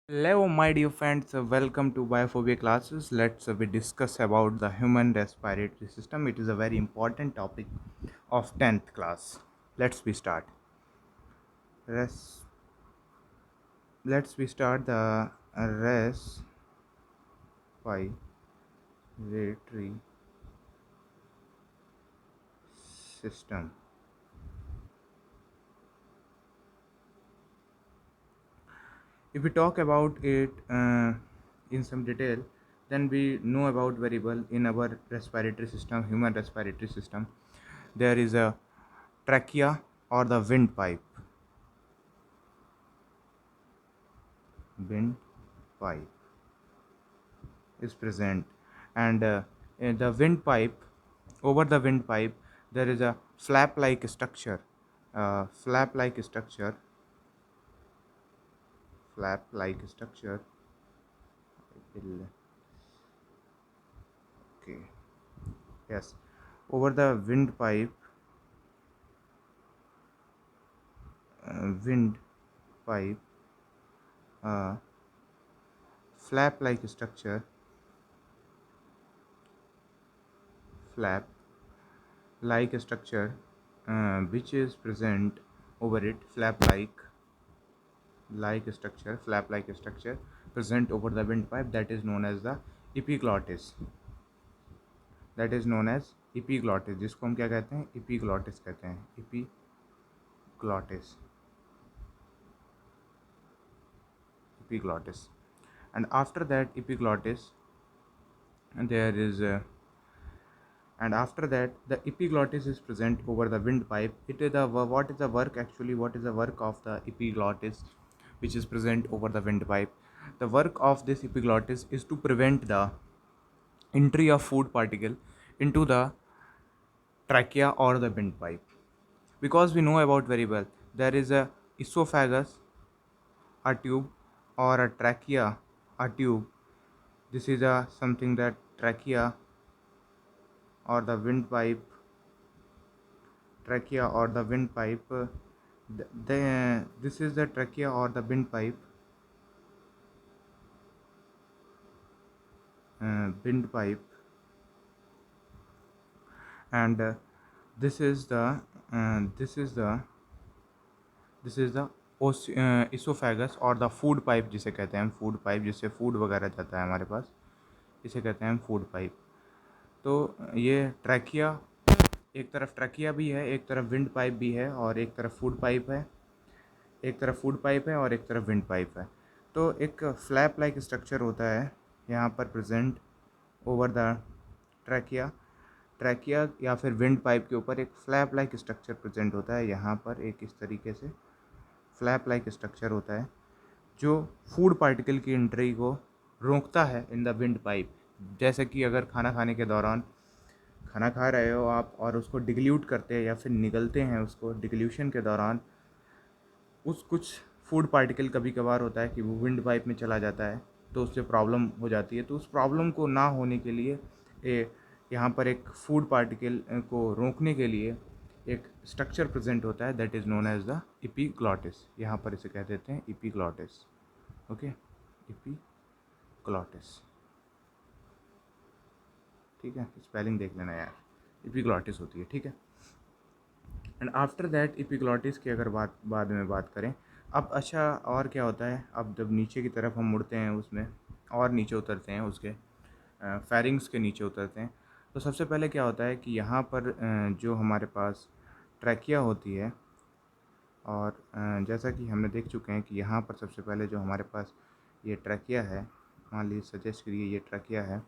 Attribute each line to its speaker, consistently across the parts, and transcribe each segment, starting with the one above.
Speaker 1: Hello, my dear friends. Welcome to Biophobia classes. Let's we discuss about the human respiratory system. It is a very important topic of 10th class. Let's we start. Res- let's we start the respiratory system. If we talk about it in some detail, then we know about very well in our respiratory system, human respiratory system, there is a trachea or the windpipe. Windpipe is present, and in the windpipe, over the windpipe, there is a flap-like structure. Flap-like structure. Flap-like structure. Okay. Yes. Over the windpipe, windpipe, uh, flap-like structure. Flap-like structure, which is present over it. Flap like structure present over the windpipe, that is known as the epiglottis. जिसको हम क्या कहते हैं, epiglottis कहते हैं. Epiglottis. And after that epiglottis, there is and after that the epiglottis is present over the windpipe. It is the what is the work actually, what is the work of the epiglottis which is present over the windpipe? The work of this epiglottis is to prevent the entry of food particle into the trachea or the windpipe, because we know about very well there is a esophagus, a tube, or a trachea, a tube. This is a something that trachea or the windpipe, this is the trachea or the windpipe, and this is the this is the esophagus और the food pipe, जिसे कहते हैं हम food pipe, जिससे food वगैरह जाता है हमारे पास, इसे कहते हैं हम फूड पाइप. तो ये ट्रैकिया, एक तरफ ट्रैकिया भी है, एक तरफ विंड पाइप भी है, और एक तरफ फूड पाइप है, और एक तरफ विंड पाइप है. तो एक फ्लैप लाइक स्ट्रक्चर होता है यहाँ पर प्रेजेंट ओवर द ट्रैकिया या फिर विंड पाइप के ऊपर एक फ्लैप लाइक स्ट्रक्चर प्रेजेंट होता है. यहाँ पर एक इस तरीके से फ्लैप लाइक स्ट्रक्चर होता है जो फूड पार्टिकल की एंट्री को रोकता है इन द विंड पाइप. जैसे कि अगर खाना खाने के दौरान खाना खा रहे हो आप और उसको डिग्ल्यूट करते हैं या फिर निगलते हैं, उसको डिग्ल्यूशन के दौरान कुछ फूड पार्टिकल कभी कभार होता है कि वो विंड पाइप में चला जाता है, तो उससे प्रॉब्लम हो जाती है. तो उस प्रॉब्लम को ना होने के लिए यहाँ पर एक फूड पार्टिकल को रोकने के लिए एक स्ट्रक्चर प्रेजेंट होता है, that is known as the epiglottis. यहाँ पर इसे कह देते हैं एपिग्लॉटिस. Okay, epiglottis. ठीक है, स्पेलिंग देख लेना यार, एपिग्लॉटिस होती है. ठीक है. एंड आफ्टर दैट एपिग्लॉटिस की अगर बाद में बात करें, अब अच्छा और क्या होता है, अब जब नीचे की तरफ हम मुड़ते हैं उसमें और नीचे उतरते हैं, उसके फेरिंग्स के नीचे उतरते हैं, तो सबसे पहले क्या होता है कि यहाँ पर जो हमारे पास ट्रैकिया होती है, और जैसा कि हमने देख चुके हैं कि यहाँ पर सबसे पहले जो हमारे पास ये ट्रैकिया है, मान लीजिए सजेस्ट करिए ये ट्रैकिया है,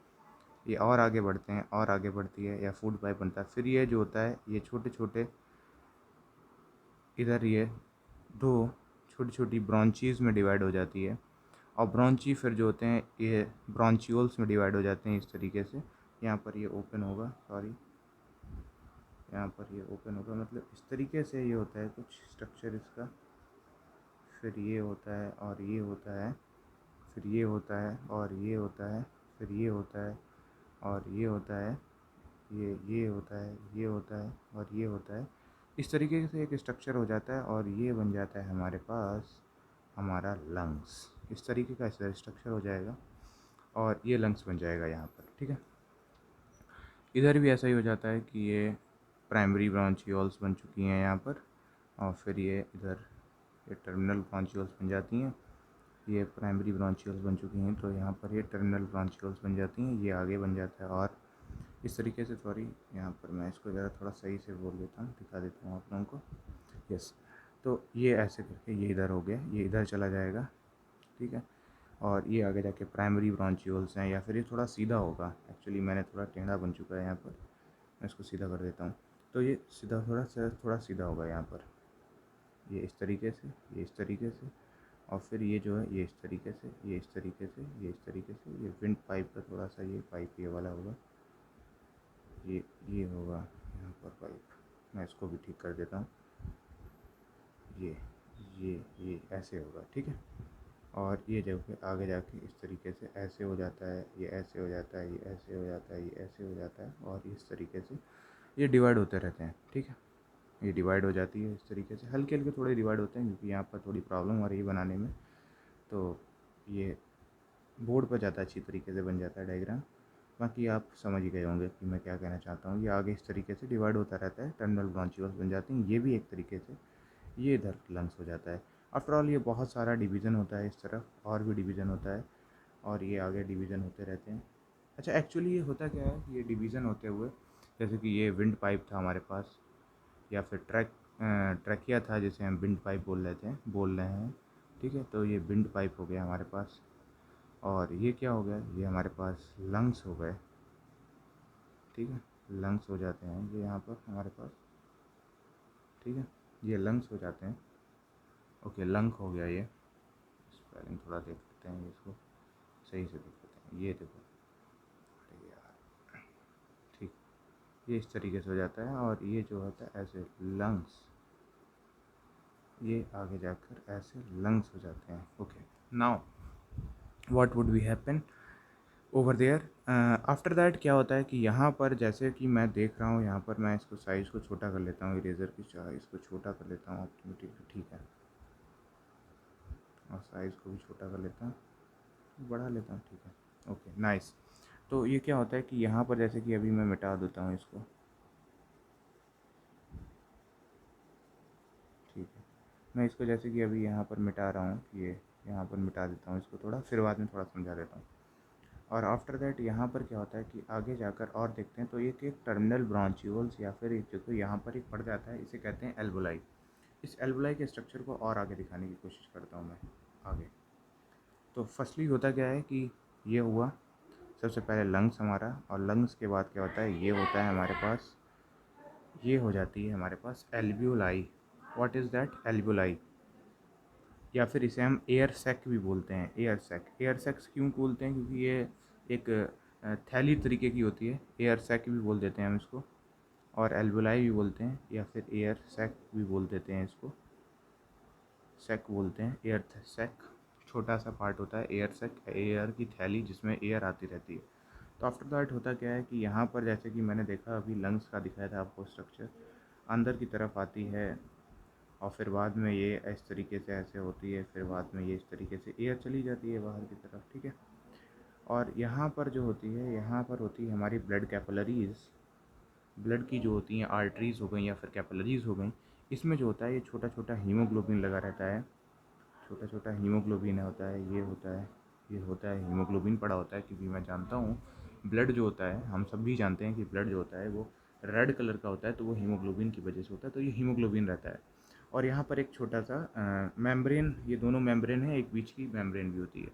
Speaker 1: ये और आगे बढ़ते हैं, और आगे बढ़ती है या फूड पाइप बनता है. फिर ये जो होता है, ये छोटे छोटे इधर ये दो छोटी छोटी ब्रांचीज़ में डिवाइड हो जाती है, और ब्रांची फिर जो होते हैं ये ब्रांचियोल्स में डिवाइड हो जाते हैं इस तरीके से. यहाँ पर ये ओपन होगा, यहाँ पर ये ओपन होगा, मतलब इस तरीके से ये होता है कुछ स्ट्रक्चर इसका. फिर ये होता है और ये होता है, फिर ये होता है और ये होता है, फिर ये होता है और ये होता है, ये होता है, ये होता है और ये होता है. इस तरीके से एक स्ट्रक्चर हो जाता है, और ये बन जाता है हमारे पास हमारा लंग्स. इस तरीके का स्ट्रक्चर हो जाएगा और ये लंग्स बन जाएगा यहाँ पर, ठीक है। इधर भी ऐसा ही हो जाता है कि ये प्राइमरी ब्रांचियोल्स बन चुकी हैं यहाँ पर, और फिर ये इधर ये टर्मिनल ब्रांचियोल्स बन जाती हैं। ये प्राइमरी ब्रांचियोल्स बन चुकी हैं तो यहाँ पर ये टर्मिनल ब्रांचियोल्स बन जाती हैं, ये आगे बन जाता है। और इस तरीके से, सॉरी यहाँ पर मैं इसको ज़रा थोड़ा सही से बोल देता हूँ, दिखा देता हूँ आप लोगों को। यस, तो ये ऐसे करके ये इधर हो गया, ये इधर चला जाएगा, ठीक है। और ये आगे जाके प्राइमरी ब्रांचियोल्स हैं, या फिर ये थोड़ा सीधा होगा, एक्चुअली मैंने थोड़ा टेढ़ा बन चुका है यहाँ पर, मैं इसको सीधा कर देता हूँ। तो ये सीधा थोड़ा सीधा होगा यहाँ पर, ये इस तरीके से, ये इस तरीके से, और फिर ये जो है ये इस तरीके से, ये इस तरीके से, ये इस तरीके से। ये विंड पाइप का थोड़ा सा ये पाइप ये वाला होगा, ये होगा यहाँ पर पाइप, मैं इसको भी ठीक कर देता हूँ। ये ऐसे होगा, ठीक है। और ये जो कि आगे जाके इस तरीके से ऐसे हो जाता है, ये ऐसे हो जाता है, ये ऐसे हो जाता है, ये ऐसे हो जाता है, और इस तरीके से ये डिवाइड होते रहते हैं, ठीक है। ये डिवाइड हो जाती है इस तरीके से, हल्के हल्के थोड़े डिवाइड होते हैं क्योंकि यहाँ पर थोड़ी प्रॉब्लम आ रही है बनाने में। तो ये बोर्ड पर ज़्यादा अच्छी तरीके से बन जाता है डायग्राम। बाकी आप समझ ही गए होंगे कि मैं क्या कहना चाहता हूँ। ये आगे इस तरीके से डिवाइड होता रहता है, टर्मिनल ब्रांचियोल्स बन जाती हैं, ये भी एक तरीके से, ये इधर लंग्स हो जाता है। आफ्टर ऑल ये बहुत सारा डिवीज़न होता है, इस तरफ और भी डिवीज़न होता है, और ये आगे डिवीज़न होते रहते हैं। अच्छा, एक्चुअली ये होता क्या है, ये डिवीज़न होते हुए, जैसे कि ये विंड पाइप था हमारे पास, या फिर ट्रैकिया था जिसे हम विंड पाइप बोल रहे हैं, ठीक है। तो ये विंड पाइप हो गया हमारे पास, और ये क्या हो गया, ये हमारे पास लंग्स हो गए, ठीक है। लंग्स हो जाते हैं ये यहाँ पर हमारे पास, ठीक है, ये लंग्स हो जाते हैं। ओके, लंग हो गया ये, स्पेलिंग थोड़ा देख लेते हैं, इसको सही से देख लेते हैं। ये देखो, अरे यार, ठीक, ये इस तरीके से हो जाता है, और ये जो होता है ऐसे लंग्स, ये आगे जाकर ऐसे लंग्स हो जाते हैं। Okay, now what would be happen over there after that. क्या होता है कि यहाँ पर जैसे कि मैं देख रहा हूँ, यहाँ पर मैं इसको साइज़ को छोटा कर लेता हूँ, इरेज़र की साइज़ को छोटा कर लेता हूँ ऑटोमेटिकली, ठीक है, और साइज़ को भी छोटा कर लेता हूँ, बढ़ा लेता हूँ, ठीक है। Okay, nice. तो ये क्या होता है कि यहाँ पर जैसे कि अभी मैं मिटा देता हूँ इसको, ठीक है, मैं इसको जैसे कि अभी यहाँ पर मिटा रहा हूँ, ये यहाँ पर मिटा देता हूँ इसको थोड़ा, फिर बाद में थोड़ा समझा देता हूँ। और आफ्टर दैट यहाँ पर क्या होता है कि आगे जाकर और देखते हैं, तो ये एक टर्मिनल ब्रांचियोल्स, या फिर एक देखो यहाँ पर एक पड़ जाता है, इसे कहते हैं एल्वोलाई। इस एल्वोलाई के स्ट्रक्चर को और आगे दिखाने की कोशिश करता हूँ मैं आगे। तो फर्स्टली होता क्या है कि ये हुआ सबसे पहले लंग्स हमारा, और लंग्स के बाद क्या होता है, ये होता है हमारे पास, ये हो जाती है हमारे पास alveoli. What is that, alveoli, या फिर इसे हम एयर सैक भी बोलते हैं। एयर सैक, एयर सैक्स क्यों बोलते हैं, क्योंकि ये एक थैली तरीके की होती है, एयर सैक भी बोल देते हैं हम इसको, और एल्वोलाई भी बोलते हैं, या फिर एयर सैक भी बोल देते हैं इसको, सैक बोलते हैं, एयर सैक। छोटा सा पार्ट होता है एयर सैक, एयर की थैली जिसमें एयर आती रहती है। तो आफ्टर दैट होता क्या है कि यहाँ पर जैसे कि मैंने देखा अभी लंग्स का दिखाया था आपको स्ट्रक्चर, अंदर की तरफ आती है, और फिर बाद में ये इस तरीके से ऐसे होती है, फिर बाद में ये इस तरीके से एयर चली जाती है बाहर की तरफ, ठीक है। और यहाँ पर जो होती है, यहाँ पर होती है हमारी ब्लड कैपिलरीज़, ब्लड की जो होती हैं आर्टरीज़ हो गई या फिर कैपिलरीज़ हो गई, इसमें जो होता है ये छोटा छोटा हीमोग्लोबिन लगा रहता है, छोटा छोटा हीमोग्लोबिन होता है, ये होता है, ये होता है हीमोग्लोबिन पड़ा होता है, क्योंकि मैं जानता हूँ ब्लड जो होता है, हम सब भी जानते हैं कि ब्लड जो होता है वो रेड कलर का होता है, तो वो हीमोग्लोबिन की वजह से होता है, तो ये हीमोग्लोबिन रहता है। और यहाँ पर एक छोटा सा मेम्ब्रेन, ये दोनों मेम्ब्रेन है, एक बीच की मेम्ब्रेन भी होती है।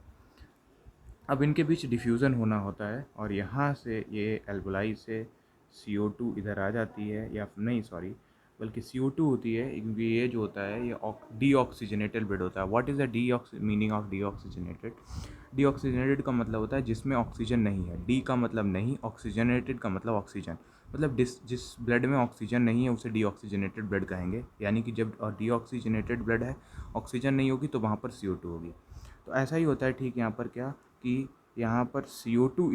Speaker 1: अब इनके बीच डिफ्यूज़न होना होता है, और यहाँ से ये एल्वोलाई से CO2 इधर आ जाती है, या नहीं सॉरी, बल्कि CO2 होती है, क्योंकि ये जो होता है ये डीऑक्सीजनेटेड ब्लड होता है। What is the meaning of deoxygenated? Deoxygenated का मतलब होता है जिसमें ऑक्सीजन नहीं है, डी का मतलब नहीं, ऑक्सीजनेटेड का मतलब ऑक्सीजन, मतलब जिस ब्लड में ऑक्सीजन नहीं है उसे डीऑक्सीजनेटेड ब्लड कहेंगे। यानी कि जब डीऑक्सीजनेटेड ब्लड है, ऑक्सीजन नहीं होगी, तो वहाँ पर CO2 होगी। तो ऐसा ही होता है ठीक यहाँ पर क्या, कि यहाँ पर CO2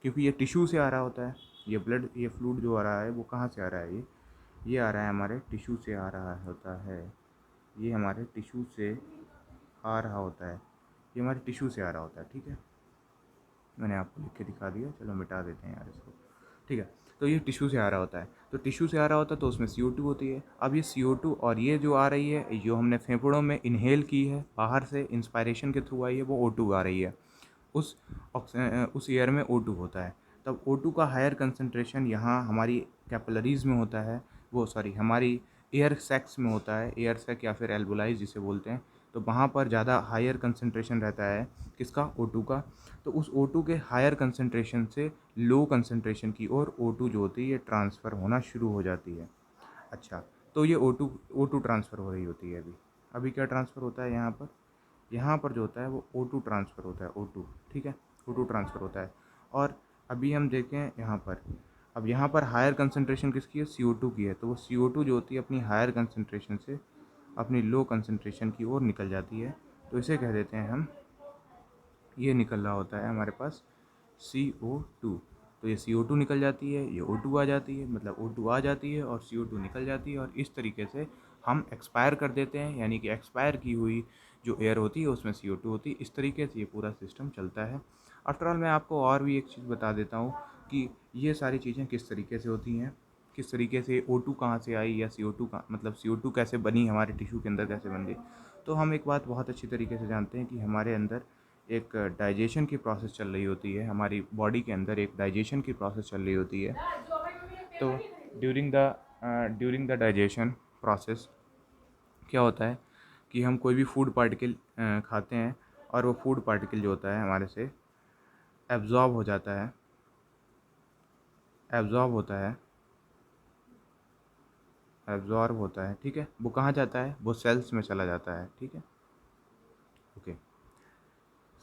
Speaker 1: क्योंकि ये टिश्यू से आ रहा होता है, ये ब्लड, ये फ्लूइड जो आ रहा है वो कहाँ से आ रहा है, ये आ रहा है हमारे टिश्यू से आ रहा होता है, ये हमारे टिश्यू से आ रहा होता है, ये हमारे टिश्यू से आ रहा होता है, ठीक है। मैंने आपको लिख के दिखा दिया, चलो मिटा देते हैं यार इसको, ठीक है। तो ये टिश्यू से आ रहा होता है, तो टिश्यू से आ रहा होता है तो उसमें CO2 होती है। अब ये CO2 और ये जो आ रही है, जो हमने फेफड़ों में इनहेल की है, बाहर से इंस्पायरेशन के थ्रू आई है, वो O2 आ रही है। उस एयर में O2 होता है। तब O2 का हायर कंसंट्रेशन यहाँ हमारी कैपिलरीज़ में होता है, वो सॉरी हमारी एयर सैक्स में होता है, एयर सैक या फिर एल्वोलाई जिसे बोलते हैं। तो वहाँ पर ज़्यादा हायर कंसंट्रेशन रहता है किसका, O2 का। तो उस O2 के हायर कंसंट्रेशन से लो कंसंट्रेशन की ओर O2 जो होती है ये ट्रांसफ़र होना शुरू हो जाती है। अच्छा, तो ये O2 ट्रांसफ़र हो रही होती है। अभी अभी क्या ट्रांसफ़र होता है यहाँ पर जो होता है वो O2 ट्रांसफ़र होता है, O2, ठीक है, O2 ट्रांसफ़र होता है। और अभी हम देखें यहाँ पर, अब यहाँ पर हायर कंसंट्रेशन किसकी है, CO2 की है। तो वो CO2 जो होती है अपनी हायर कंसंट्रेशन से अपनी लो कंसंट्रेशन की ओर निकल जाती है। तो इसे कह देते हैं हम, ये निकल रहा होता है हमारे पास CO2। तो ये CO2 निकल जाती है, ये O2 आ जाती है, मतलब O2 आ जाती है और CO2 निकल जाती है, और इस तरीके से हम एक्सपायर कर देते हैं, यानी कि एक्सपायर की हुई जो एयर होती है उसमें CO2 होती है। इस तरीके से ये पूरा सिस्टम चलता है। आफ्टर ऑल मैं आपको और भी एक चीज़ बता देता हूँ कि ये सारी चीज़ें किस तरीके से होती हैं, किस तरीके से O2 कहाँ से आई, या CO2 का मतलब CO2 कैसे बनी, हमारे टिश्यू के अंदर कैसे बन गई। तो हम एक बात बहुत अच्छी तरीके से जानते हैं कि हमारे अंदर एक डाइजेशन की प्रोसेस चल रही होती है, हमारी बॉडी के अंदर एक डाइजेशन की प्रोसेस चल रही होती है। तो ड्यूरिंग द डाइजेशन प्रोसेस क्या होता है कि हम कोई भी फूड पार्टिकल खाते हैं, और वो फूड पार्टिकल जो होता है हमारे से एब्जॉर्ब हो जाता है, एब्जॉर्ब होता है, एब्जॉर्ब होता है, ठीक है। वो कहाँ जाता है, वो सेल्स में चला जाता है, ठीक है, ओके।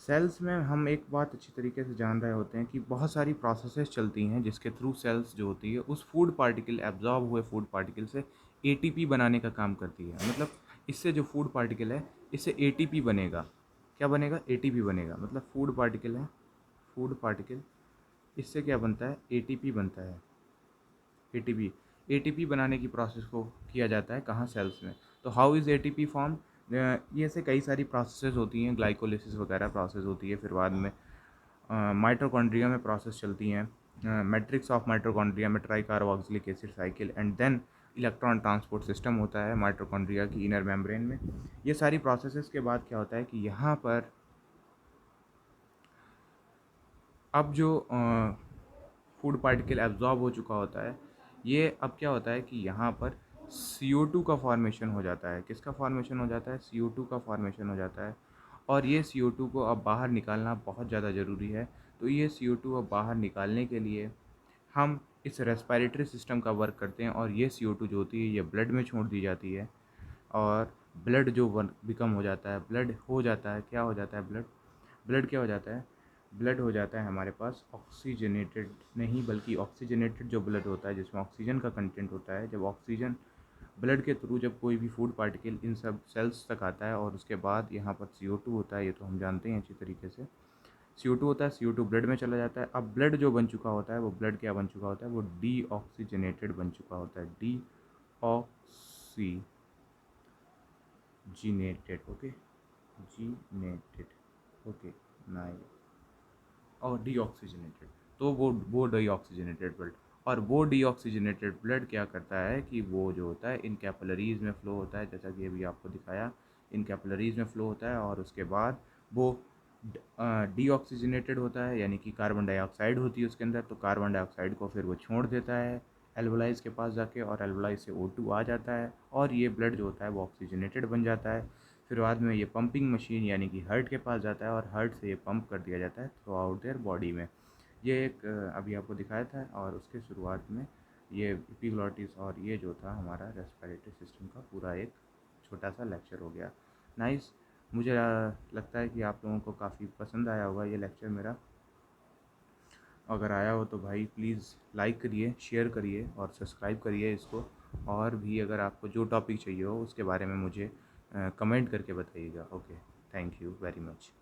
Speaker 1: सेल्स में हम एक बात अच्छी तरीके से जान रहे होते हैं कि बहुत सारी प्रोसेसेस चलती हैं जिसके थ्रू सेल्स जो होती है उस फूड पार्टिकल, एब्जॉर्ब हुए फूड पार्टिकल से ATP बनाने का काम करती है। मतलब इससे जो फूड पार्टिकल है इससे ATP बनेगा। क्या बनेगा, ATP बनेगा। मतलब फूड पार्टिकल है, फूड पार्टिकल, इससे क्या बनता है, ATP बनता है। ATP बनाने की प्रोसेस को किया जाता है कहाँ, सेल्स में। तो हाउ इज़ ATP फॉर्म, ये ऐसे कई सारी प्रोसेसेस होती हैं, ग्लाइकोलिसिस वगैरह प्रोसेस होती है। फिर बाद में माइटोकॉन्ड्रिया में प्रोसेस चलती हैं, मैट्रिक्स ऑफ माइटोकॉन्ड्रिया में tricarboxylic acid cycle, and then electron transport system होता है माइटोकॉन्ड्रिया की इनर मेम्ब्रेन में। ये सारी प्रोसेसेस के बाद क्या होता है कि यहाँ पर अब जो फूड पार्टिकल एब्जॉर्ब हो चुका होता है, ये अब क्या होता है कि यहाँ पर CO2 का फॉर्मेशन हो जाता है। किसका फॉर्मेशन हो जाता है, CO2 का फॉर्मेशन हो जाता है। और ये CO2 को अब बाहर निकालना बहुत ज़्यादा ज़रूरी है। तो ये CO2 अब बाहर निकालने के लिए हम इस रेस्पिरेटरी सिस्टम का वर्क करते हैं, और ये CO2 जो होती है ये ब्लड में छोड़ दी जाती है। और ब्लड जो बिकम हो जाता है, ब्लड हो जाता है, क्या हो जाता है, ब्लड क्या हो जाता है, ब्लड हो जाता है हमारे पास ऑक्सीजनेटेड नहीं, बल्कि ऑक्सीजनेटेड जो ब्लड होता है जिसमें ऑक्सीजन का कंटेंट होता है। जब ऑक्सीजन ब्लड के थ्रू जब कोई भी फूड पार्टिकल इन सब सेल्स तक आता है, और उसके बाद यहाँ पर CO2 होता है, ये तो हम जानते हैं अच्छी तरीके से। CO2 होता है, CO2 ब्लड में चला जाता है। अब ब्लड जो बन चुका होता है, वो ब्लड क्या बन चुका होता है, वो डीऑक्सीजनेटेड बन चुका होता है, डीऑक्सीजनेटेड, ओके, जीनेटेड, ओके, नाइस। और डीऑक्सीजनेटेड, तो वो डीऑक्सीजनेटेड ब्लड, और वो डीऑक्सीजनेटेड ब्लड क्या करता है कि वो जो होता है इन कैपिलरीज़ में फ़्लो होता है, जैसा कि अभी आपको दिखाया, इन कैपिलरीज़ में फ़्लो होता है। और उसके बाद वो डीऑक्सीजनेटेड होता है, यानी कि कार्बन डाइऑक्साइड होती है उसके अंदर। तो कार्बन डाइऑक्साइड को फिर वो छोड़ देता है एल्वोलाइज के पास जाके, और एल्वोलाइज से O2 आ जाता है, और ये ब्लड जो होता है वो ऑक्सीजनेटेड बन जाता है। फिर बाद में ये पंपिंग मशीन यानी कि हार्ट के पास जाता है, और हार्ट से ये पंप कर दिया जाता है थ्रू आउट देयर बॉडी में। ये एक अभी आपको दिखाया था, और उसके शुरुआत में ये एपिग्लॉटिस और ये जो था हमारा रेस्पिरेटरी सिस्टम का पूरा एक छोटा सा लेक्चर हो गया। नाइस। मुझे लगता है कि आप लोगों को काफ़ी पसंद आया होगा ये लेक्चर मेरा। अगर आया हो तो भाई प्लीज़ लाइक करिए, शेयर करिए और सब्सक्राइब करिए इसको। और भी अगर आपको जो टॉपिक चाहिए हो उसके बारे में मुझे कमेंट करके बताइएगा। Okay, thank you very much.